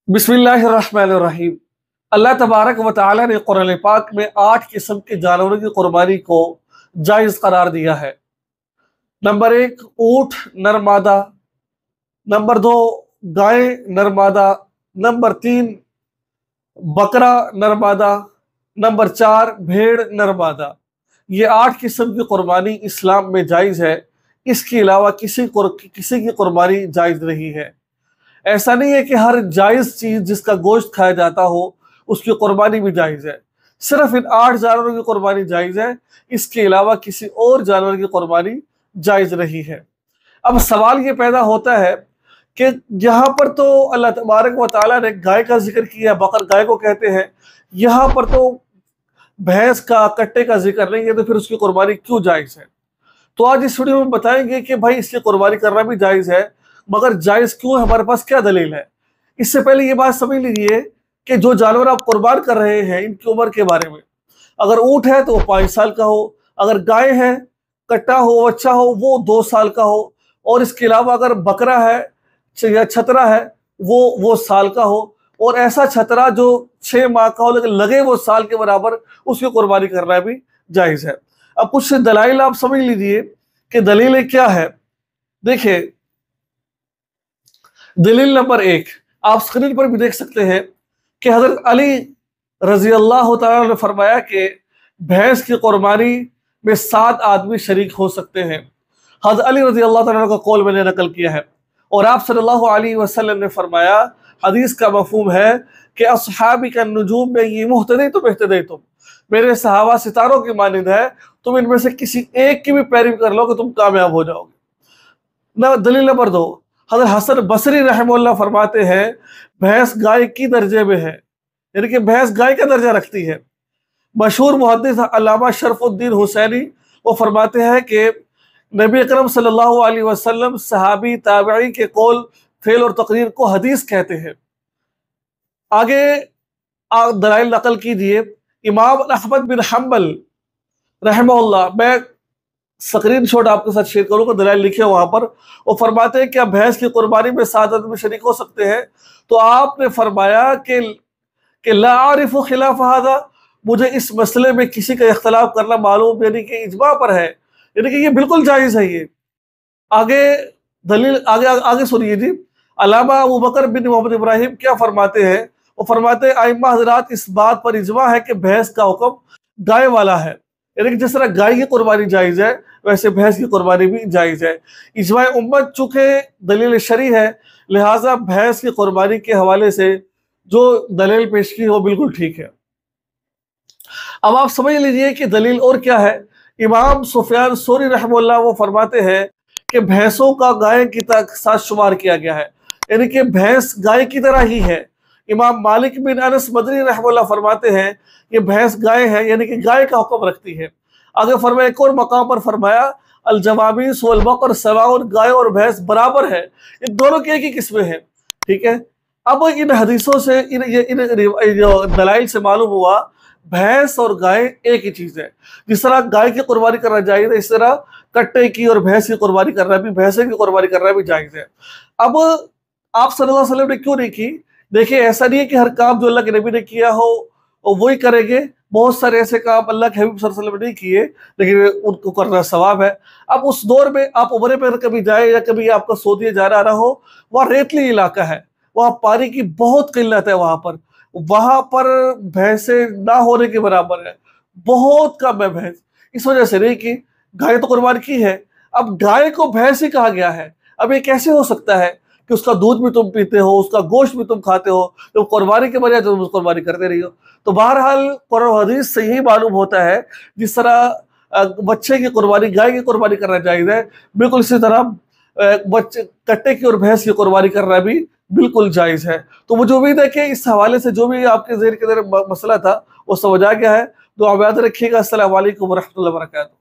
बिस्मिल्लाहिर्रहमानिर्रहीम। अल्लाह तबारक व तआला ने कुरान पाक में 8 किस्म के जानवरों की कुर्बानी को जायज़ करार दिया है। नंबर 1 ऊँट नर मादा, नंबर 2 गाय नर मादा, नंबर 3 बकरा नर मादा, नंबर 4 भेड़ नर मादा। ये 8 किस्म की कुर्बानी इस्लाम में जायज़ है। इसके अलावा किसी की कुर्बानी जायज़ नहीं है। ऐसा नहीं है कि हर जायज़ चीज़ जिसका गोश्त खाया जाता हो उसकी कुर्बानी भी जायज़ है। सिर्फ इन 8 जानवरों की कुर्बानी जायज़ है, इसके अलावा किसी और जानवर की कुर्बानी जायज़ नहीं है। अब सवाल ये पैदा होता है कि यहाँ पर तो अल्लाह तबारक व तआला ने गाय का जिक्र किया, बकर गाय को कहते हैं, यहाँ पर तो भैंस का, कट्टे का जिक्र नहीं है, तो फिर उसकी कुर्बानी क्यों जायज़ है? तो आज इस वीडियो में बताएंगे कि भाई इसकी कुर्बानी करना भी जायज़ है, मगर जायज़ क्यों है, हमारे पास क्या दलील है। इससे पहले ये बात समझ लीजिए कि जो जानवर आप कुर्बान कर रहे हैं इनकी उम्र के बारे में। अगर ऊँट है तो वो 5 साल का हो, अगर गाय है, कट्टा हो, बच्चा हो, वो 2 साल का हो, और इसके अलावा अगर बकरा है या छतरा है वो साल का हो, और ऐसा छतरा जो 6 माह का हो लेकिन लगे वो साल के बराबर, उसकी कुर्बानी करना भी जायज़ है। अब कुछ दलाइल आप समझ लीजिए कि दलीलें क्या है। देखिए, दलील नंबर 1 आप स्क्रीन पर भी देख सकते हैं कि हज़रत अली रज़ी अल्लाह तआला ने फरमाया कि भैंस की कुर्बानी में 7 आदमी शरीक हो सकते हैं। हज़रत अली रज़ी अल्लाह तआला का कौल मैंने नकल किया है, और आप सल्लल्लाहु अलैहि वसल्लम ने फरमाया, हदीस का मफ़हूम है कि अस्हाबी का नुजूम में ये मुहतदी तुम इहतदी तुम, मेरे सहाबा सितारों की मानिंद है, तुम इनमें से किसी एक की भी पैरवी कर लो कि तुम कामयाब हो जाओगे। दलील नंबर 2 हज़रत हसन बसरी रहमतुल्लाह फरमाते हैं, भैंस गाय की दर्जे में है, यानी कि भैंस गाय का दर्जा रखती है। मशहूर मुहद्दिस अल्लामा शरफुद्दीन हुसैनी वो फरमाते हैं कि नबी अकरम सल्लल्लाहु अलैहि वसल्लम सहाबी ताबई के कौल, फेल और तकरीर को हदीस कहते हैं। आगे दलाइल नकल कीजिए। इमाम अहमद बिन हम्बल रहमतुल्लाह, मैं स्क्रीन शॉट आपके साथ शेयर करूँगा, दलाइल लिखे वहाँ पर, वो फरमाते हैं क्या भैंस की कुर्बानी में 7 आदमी शरीक हो सकते हैं? तो आपने फरमाया कि ला आरिफु खिलाफ हादा, मुझे इस मसले में किसी का इख्तलाफ करना मालूम, यानी कि इजमा पर है, यानी कि ये बिल्कुल जायज़ है। ये आगे दलील आगे सुनिए जी। अल्लामा अबू बकर बिन मोहम्मद इब्राहिम क्या फरमाते हैं? वो फरमाते हैं आइम्मा हज़रात इस बात पर इजमा है कि भैंस का हुक्म गाय वाला है, यानी कि जिस तरह गाय की कुर्बानी जायज़ है वैसे भैंस की कुर्बानी भी जायज़ है। इजमा उम्मत चूँकि दलील शरई है, लिहाजा भैंस की कुर्बानी के हवाले से जो दलील पेश की वो बिल्कुल ठीक है। अब आप समझ लीजिए कि दलील और क्या है। इमाम सुफियान सौरी रहमतुल्लाह वो फरमाते हैं कि भैंसों का गाय की साथ शुमार किया गया है, यानी कि भैंस गाय की तरह ही है। इमाम मालिक बिन अनस मदनी रहमतुल्लाह फरमाते हैं कि भैंस गाय है, यानी कि गाय का हुक्म रखती है। आगे फरमाया, एक और मकाम पर फरमाया, अल जवाबीस वल बकर सवाउन, गाय और भैंस बराबर है, इन दोनों की एक ही किस्में हैं। ठीक है। अब इन हदीसों से इन दलाइल से मालूम हुआ भैंस और गाय एक ही चीज है। जिस तरह गाय की कुर्बानी करना जायज़ है, इस तरह कट्टे की और भैंस की कुर्बानी करना भी, भैंसे की कुर्बानी करना भी जायज़ है। अब आप सल्लल्लाहु अलैहि वसल्लम ने क्यों नहीं की? देखिए, ऐसा नहीं है कि हर काम जो अल्लाह के नबी ने किया हो वही करेंगे। बहुत सारे ऐसे काम अल्लाह के हबीब सल्लल्लाहु अलैहि वसल्लम ने नहीं किए, लेकिन उनको करना सवाब है। अब उस दौर में आप उम्रे पर कभी जाए या कभी आपका सऊदी जा रहा हो, वहाँ रेतली इलाका है, वहाँ पानी की बहुत किल्लत है, वहाँ पर भैंसे ना होने के बराबर है, बहुत कम है भैंस। इस वजह से नहीं कि गाय तो कुर्बान की है, अब गाय को भैंस ही कहा गया है। अब ये कैसे हो सकता है कि उसका दूध भी तुम पीते हो, उसका गोश्त भी तुम खाते हो, तो कुर्बानी के बजाय तुम कुर्बानी करते रही हो। तो बहरहाल कुरान हदीस से यही मालूम होता है, जिस तरह बच्चे की कुर्बानी, गाय की कुर्बानी करना जायज़ है, बिल्कुल इसी तरह बच्चे कट्टे की और भैंस की कुर्बानी करना भी बिल्कुल जायज़ है। तो मुझे उम्मीद है कि इस हवाले से जो भी आपके ज़हन के अंदर मसला था वो समझ आ गया है। दुआ में याद रखिएगा। अस्सलामु अलैकुम व रहमतुल्लाहि व बरकातहू।